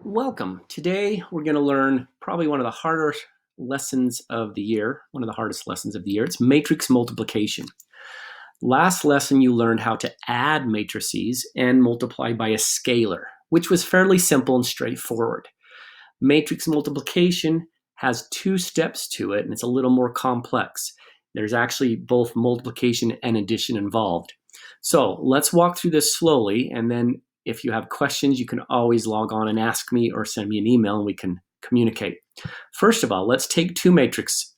Welcome. Today we're going to learn probably one of the harder lessons of the year, one of the hardest lessons of the year. It's matrix multiplication. Last lesson you learned how to add matrices and multiply by a scalar, which was fairly simple and straightforward. Matrix multiplication has two steps to it, and it's a little more complex. There's actually both multiplication and addition involved. So let's walk through this slowly, and then if you have questions, you can always log on and ask me or send me an email and we can communicate. First of all, let's take two matrices.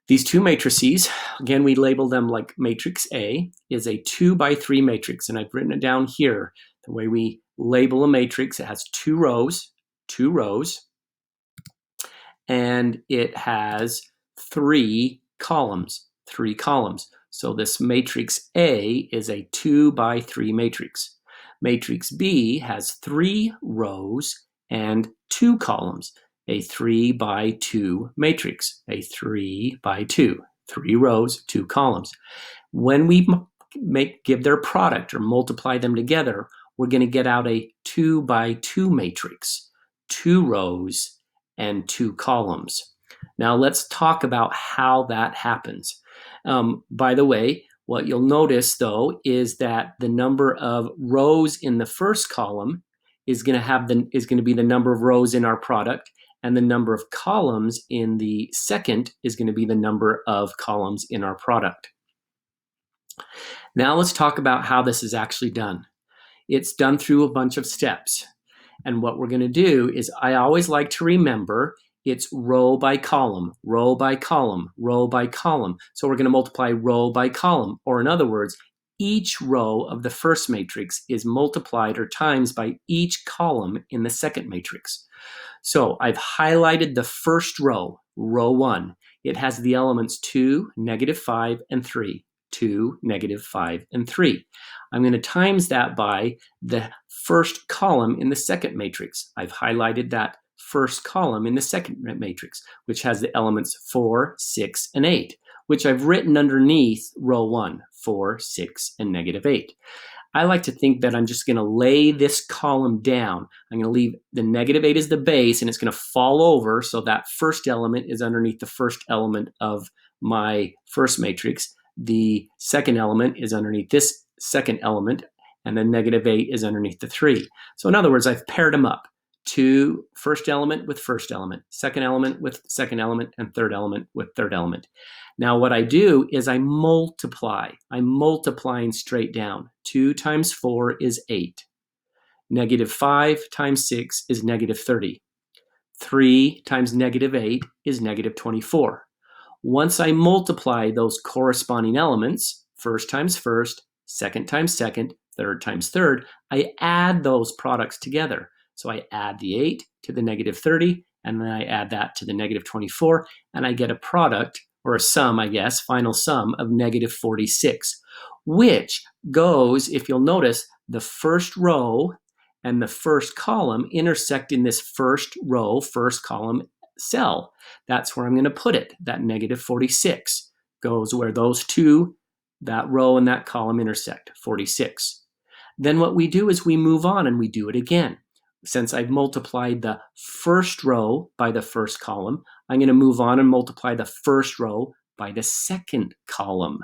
These two matrices, again, we label them like matrix A, is a 2 by 3 matrix, and I've written it down here. The way we label a matrix, it has two rows, and it has three columns. So this matrix A is a 2 by 3 matrix. Matrix B has 3 rows and 2 columns, a 3 by 2 matrix, a 3 by 2, 3 rows, 2 columns. When we give their product or multiply them together, we're going to get out a 2 by 2 matrix, 2 rows and 2 columns. Now let's talk about how that happens. By the way, what you'll notice, though, is that the number of rows in the first column is going to be the number of rows in our product, and the number of columns in the second is going to be the number of columns in our product. Now let's talk about how this is actually done. It's done through a bunch of steps, and what we're going to do is I always like to remember it's row by column, row by column, row by column. So we're going to multiply row by column, or in other words, each row of the first matrix is multiplied or times by each column in the second matrix. So I've highlighted the first row, row 1. It has the elements 2, -5, and 3. 2, -5, and 3. I'm going to times that by the first column in the second matrix. I've highlighted that first column in the second matrix, which has the elements 4, 6, and 8, which I've written underneath row 1, 4, 6, and -8. I like to think that I'm just going to lay this column down. I'm going to leave the -8 as the base, and it's going to fall over, so that first element is underneath the first element of my first matrix. The second element is underneath this second element, and the -8 is underneath the 3. So in other words, I've paired them up. First element with first element, second element with second element, and third element with third element. Now what I do is I multiply. I'm multiplying straight down. 2 times 4 is 8. -5 times 6 is -30. 3 times -8 is -24. Once I multiply those corresponding elements, first times first, second times second, third times third, I add those products together. So I add the 8 to the -30, and then I add that to the -24, and I get a product, or a sum, I guess, final sum of -46, which goes, if you'll notice, the first row and the first column intersect in this first row, first column cell. That's where I'm going to put it. That -46 goes where those two, that row and that column intersect, 46. Then what we do is we move on and we do it again. Since I've multiplied the first row by the first column, I'm going to move on and multiply the first row by the second column.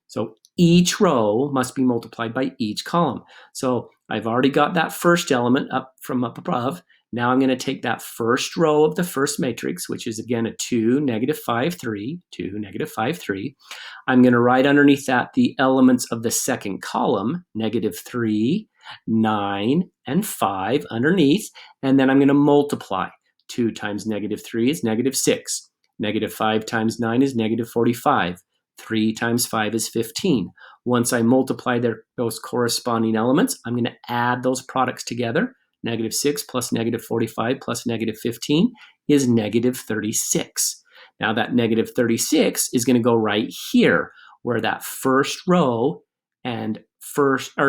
So each row must be multiplied by each column. So I've already got that first element up above. Now I'm going to take that first row of the first matrix, which is again a 2, -5, 3, 2, -5, 3. I'm going to write underneath that the elements of the second column, -3, 9, and 5 underneath, and then I'm going to multiply. 2 times -3 is -6. -5 times 9 is -45. 3 times 5 is 15. Once I multiply those corresponding elements, I'm going to add those products together. -6 plus -45 plus -15 is -36. Now that -36 is going to go right here, where that first row and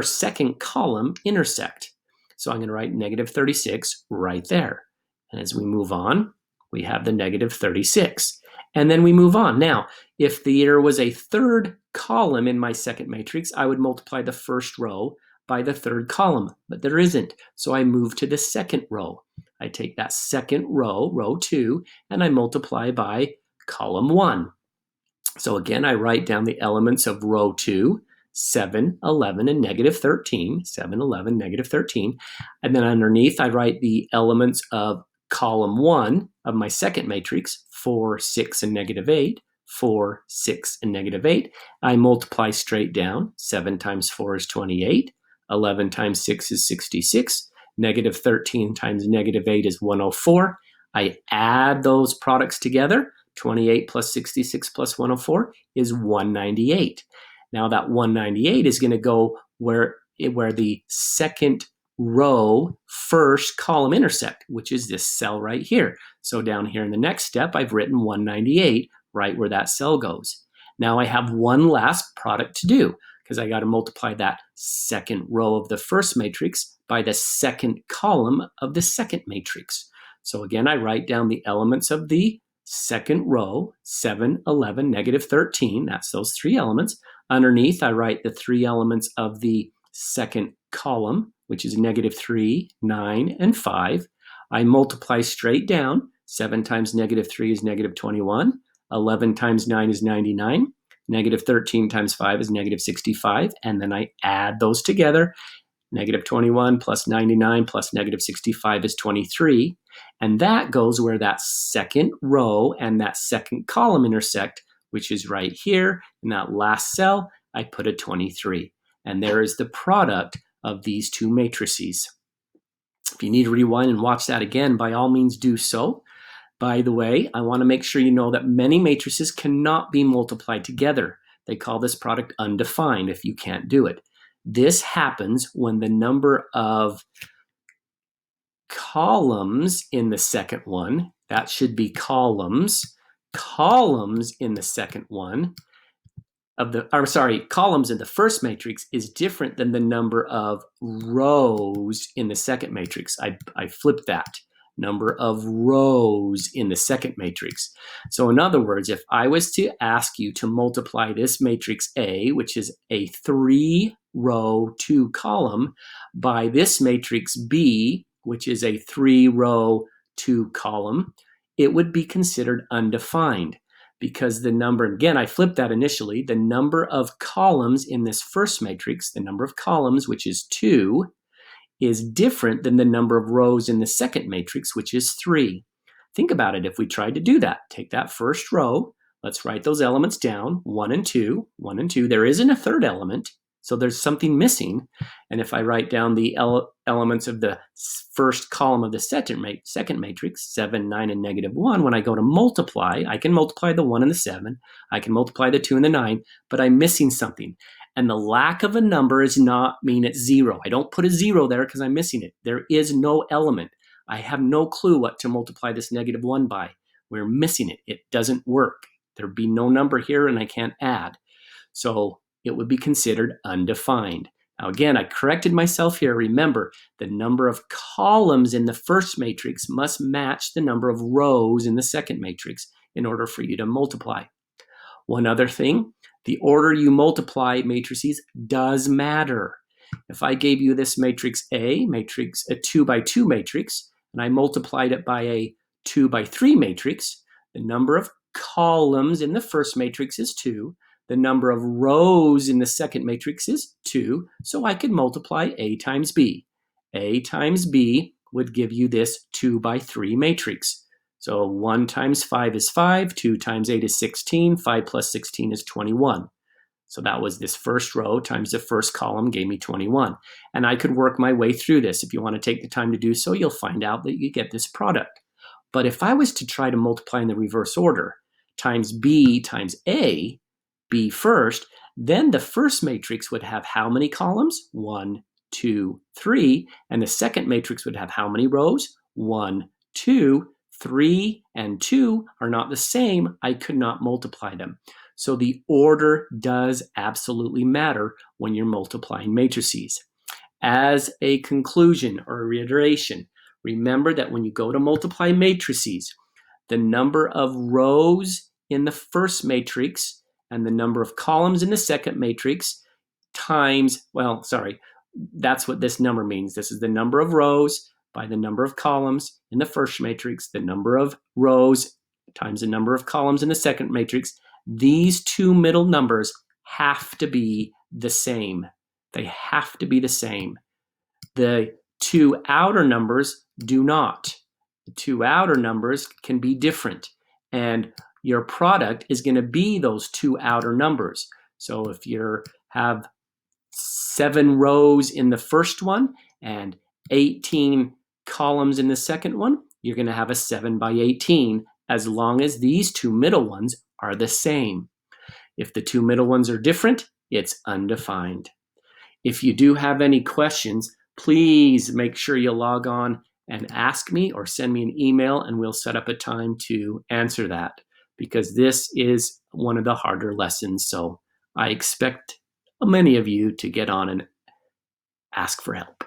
second column intersect. So I'm going to write -36 right there. And as we move on, we have the -36. And then we move on. Now, if there was a third column in my second matrix, I would multiply the first row by the third column, but there isn't. So I move to the second row. I take that second row, row 2, and I multiply by column 1. So again, I write down the elements of row 2, 7, 11, and negative 13. 7, 11, negative 13. And then underneath, I write the elements of column 1 of my second matrix, 4, 6, and negative 8. 4, 6, and negative 8. I multiply straight down. 7 times 4 is 28. 11 times 6 is 66. Negative 13 times negative 8 is 104. I add those products together. 28 plus 66 plus 104 is 198. Now that 198 is going to go where the second row first column intersect, which is this cell right here. So down here in the next step, I've written 198 right where that cell goes. Now I have one last product to do because I got to multiply that second row of the first matrix by the second column of the second matrix. So again, I write down the elements of the second row, 7, 11, negative 13. That's those 3 elements. Underneath, I write the 3 elements of the second column, which is negative 3, 9, and 5. I multiply straight down. 7 times negative 3 is negative 21. 11 times 9 is 99. Negative 13 times 5 is negative 65. And then I add those together. Negative 21 plus 99 plus negative 65 is 23. And that goes where that second row and that second column intersect, which is right here in that last cell. I put a 23. And there is the product of these two matrices. If you need to rewind and watch that again, by all means do so. By the way, I want to make sure you know that many matrices cannot be multiplied together. They call this product undefined if you can't do it. This happens when the number of columns in the second one, that should be columns in the second one, columns in the first matrix is different than the number of rows in the second matrix. I flipped that. Number of rows in the second matrix. So in other words, if I was to ask you to multiply this matrix A, which is a 3-row, 2-column, by this matrix B, which is a 3-row, 2-column, it would be considered undefined because the number, again, I flipped that initially, the number of columns in this first matrix, the number of columns, which is 2, is different than the number of rows in the second matrix, which is 3. Think about it. If we tried to do that, take that first row, let's write those elements down, 1 and 2, 1 and 2. There isn't a third element, so there's something missing. And if I write down the elements of the first column of the second matrix, 7, 9, and negative 1, when I go to multiply, I can multiply the 1 and the 7, I can multiply the 2 and the 9, but I'm missing something. And the lack of a number does not mean it's 0. I don't put a 0 there because I'm missing it. There is no element. I have no clue what to multiply this negative 1 by. We're missing it. It doesn't work. There'd be no number here and I can't add. So it would be considered undefined. Now again, I corrected myself here. Remember, the number of columns in the first matrix must match the number of rows in the second matrix in order for you to multiply. One other thing, the order you multiply matrices does matter. If I gave you this matrix A, a 2 by 2 matrix, and I multiplied it by a 2 by 3 matrix, the number of columns in the first matrix is 2. The number of rows in the second matrix is 2. So I could multiply A times B. A times B would give you this 2 by 3 matrix. So 1 times 5 is 5, 2 times 8 is 16, 5 plus 16 is 21. So that was this first row times the first column gave me 21. And I could work my way through this. If you want to take the time to do so, you'll find out that you get this product. But if I was to try to multiply in the reverse order, times B times A, B first, then the first matrix would have how many columns? 1, 2, 3. And the second matrix would have how many rows? 1, 2, 3, and 2 are not the same. I could not multiply them. So the order does absolutely matter when you're multiplying matrices. As a conclusion or a reiteration, remember that when you go to multiply matrices, the number of rows in the first matrix and the number of columns in the second matrix That's what this number means. This is the number of rows by the number of columns in the first matrix, the number of rows times the number of columns in the second matrix. These two middle numbers have to be the same. They have to be the same. The two outer numbers do not. The two outer numbers can be different, and your product is going to be those two outer numbers. So if you have 7 rows in the first one and 18 columns in the second one, you're going to have a 7 by 18 as long as these two middle ones are the same. If the two middle ones are different, it's undefined. If you do have any questions, please make sure you log on and ask me or send me an email, and we'll set up a time to answer that, because this is one of the harder lessons. So I expect many of you to get on and ask for help.